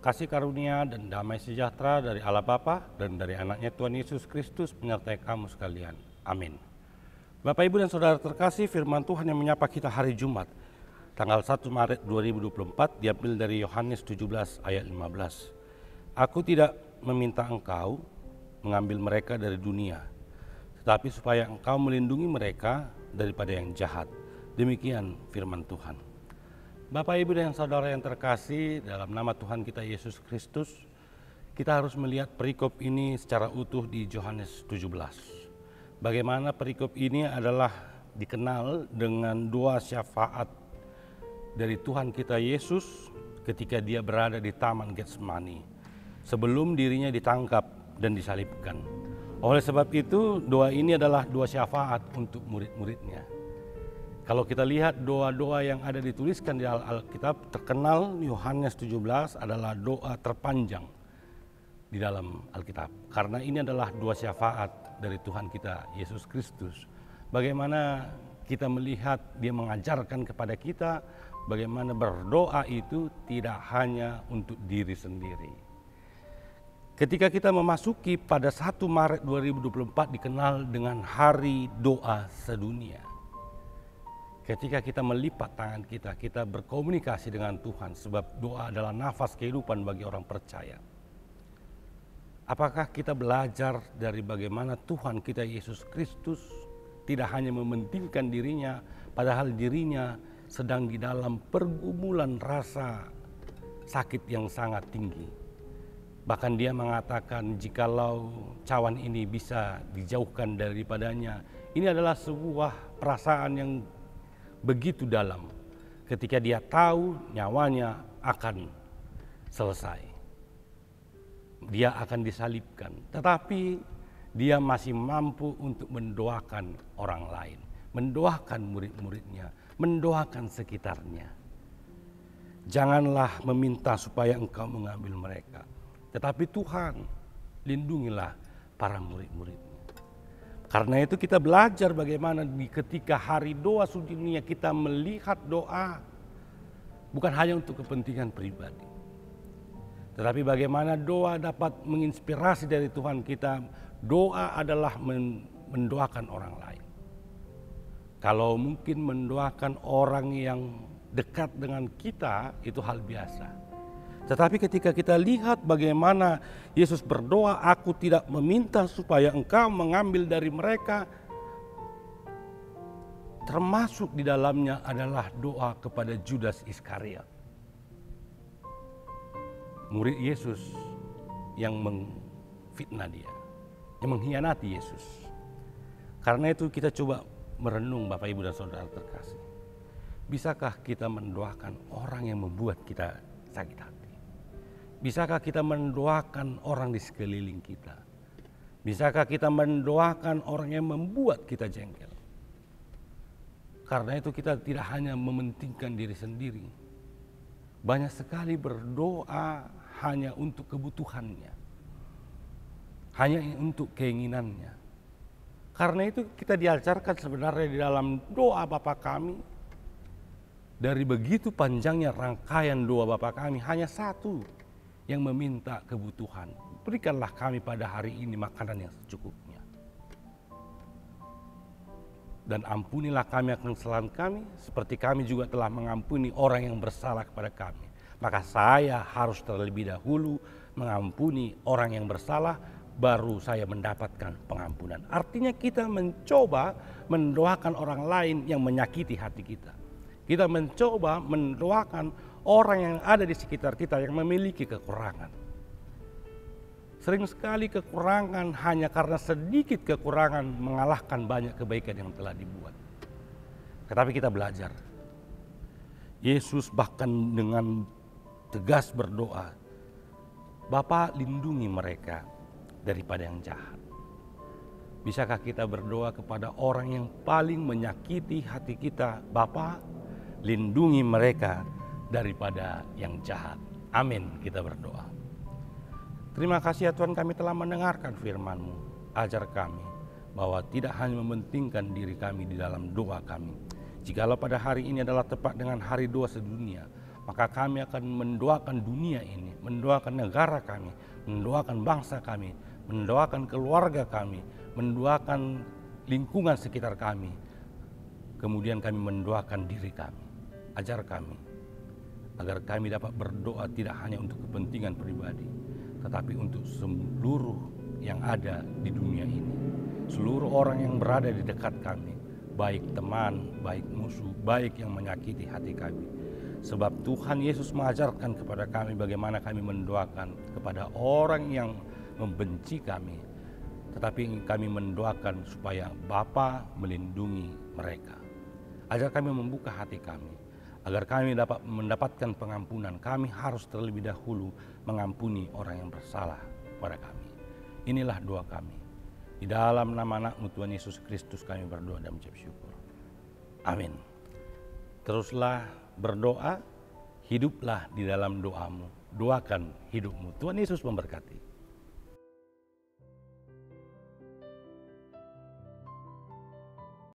Kasih karunia dan damai sejahtera dari Allah Bapa dan dari anaknya Tuhan Yesus Kristus menyertai kamu sekalian. Amin. Bapak, Ibu, dan Saudara terkasih, firman Tuhan yang menyapa kita hari Jumat, tanggal 1 Maret 2024, diambil dari Yohanes 17 ayat 15. Aku tidak meminta engkau mengambil mereka dari dunia, tetapi supaya engkau melindungi mereka daripada yang jahat. Demikian firman Tuhan. Bapak, Ibu, dan Saudara yang terkasih, dalam nama Tuhan kita Yesus Kristus, kita harus melihat perikop ini secara utuh di Yohanes 17. Bagaimana perikop ini adalah dikenal dengan dua syafaat dari Tuhan kita Yesus ketika dia berada di Taman Getsemani, sebelum dirinya ditangkap dan disalibkan. Oleh sebab itu, doa ini adalah dua syafaat untuk murid-muridnya. Kalau kita lihat doa-doa yang ada dituliskan di Alkitab, terkenal Yohanes 17 adalah doa terpanjang di dalam Alkitab. Karena ini adalah dua syafaat dari Tuhan kita Yesus Kristus. Bagaimana kita melihat dia mengajarkan kepada kita bagaimana berdoa itu tidak hanya untuk diri sendiri. Ketika kita memasuki pada 1 Maret 2024 dikenal dengan Hari Doa Sedunia. Ketika kita melipat tangan kita berkomunikasi dengan Tuhan, sebab doa adalah nafas kehidupan bagi orang percaya. Apakah kita belajar dari bagaimana Tuhan kita Yesus Kristus tidak hanya mementingkan dirinya, padahal dirinya sedang di dalam pergumulan rasa sakit yang sangat tinggi. Bahkan dia mengatakan jikalau cawan ini bisa dijauhkan daripadanya. Ini adalah sebuah perasaan yang begitu dalam ketika dia tahu nyawanya akan selesai. Dia akan disalibkan, tetapi dia masih mampu untuk mendoakan orang lain, mendoakan murid-muridnya, mendoakan sekitarnya. Janganlah meminta supaya engkau mengambil mereka, tetapi Tuhan, lindungilah para murid-murid. Karena itu kita belajar bagaimana ketika hari doa sedunia kita melihat doa bukan hanya untuk kepentingan pribadi. Tetapi bagaimana doa dapat menginspirasi dari Tuhan kita. Doa adalah mendoakan orang lain. Kalau mungkin mendoakan orang yang dekat dengan kita itu hal biasa. Tetapi ketika kita lihat bagaimana Yesus berdoa, aku tidak meminta supaya engkau mengambil dari mereka. Termasuk di dalamnya adalah doa kepada Judas Iskariot, murid Yesus yang memfitnah dia, yang mengkhianati Yesus. Karena itu kita coba merenung, Bapak, Ibu, dan Saudara terkasih. Bisakah kita mendoakan orang yang membuat kita sakit hati? Bisakah kita mendoakan orang di sekeliling kita? Bisakah kita mendoakan orang yang membuat kita jengkel? Karena itu kita tidak hanya mementingkan diri sendiri. Banyak sekali berdoa hanya untuk kebutuhannya. Hanya untuk keinginannya. Karena itu kita diajarkan sebenarnya di dalam doa Bapa kami. Dari begitu panjangnya rangkaian doa Bapa kami, hanya satu yang meminta kebutuhan. Berikanlah kami pada hari ini makanan yang secukupnya. Dan ampunilah kami akan kesalahan kami, seperti kami juga telah mengampuni orang yang bersalah kepada kami. Maka saya harus terlebih dahulu mengampuni orang yang bersalah, baru saya mendapatkan pengampunan. Artinya kita mencoba mendoakan orang lain yang menyakiti hati kita. Kita mencoba mendoakan orang yang ada di sekitar kita yang memiliki kekurangan. Sering sekali kekurangan hanya karena sedikit kekurangan mengalahkan banyak kebaikan yang telah dibuat. Tetapi kita belajar. Yesus bahkan dengan tegas berdoa, Bapa, lindungi mereka daripada yang jahat. Bisakah kita berdoa kepada orang yang paling menyakiti hati kita? Bapa, lindungi mereka daripada yang jahat. Amin, kita berdoa. Terima kasih ya Tuhan, kami telah mendengarkan firman-Mu. Ajar kami bahwa tidak hanya mementingkan diri kami di dalam doa kami. Jikalau pada hari ini adalah tepat dengan hari doa sedunia, maka kami akan mendoakan dunia ini, mendoakan negara kami, mendoakan bangsa kami, mendoakan keluarga kami, mendoakan lingkungan sekitar kami. Kemudian kami mendoakan diri kami. Ajar kami agar kami dapat berdoa tidak hanya untuk kepentingan pribadi, tetapi untuk seluruh yang ada di dunia ini. Seluruh orang yang berada di dekat kami, baik teman, baik musuh, baik yang menyakiti hati kami. Sebab Tuhan Yesus mengajarkan kepada kami bagaimana kami mendoakan kepada orang yang membenci kami, tetapi kami mendoakan supaya Bapa melindungi mereka. Ajar kami membuka hati kami, agar kami dapat mendapatkan pengampunan. Kami harus terlebih dahulu mengampuni orang yang bersalah pada kami. Inilah doa kami. Di dalam nama anak-Mu Tuhan Yesus Kristus kami berdoa dan mengucap syukur. Amin. Teruslah berdoa, hiduplah di dalam doamu. Doakan hidupmu. Tuhan Yesus memberkati.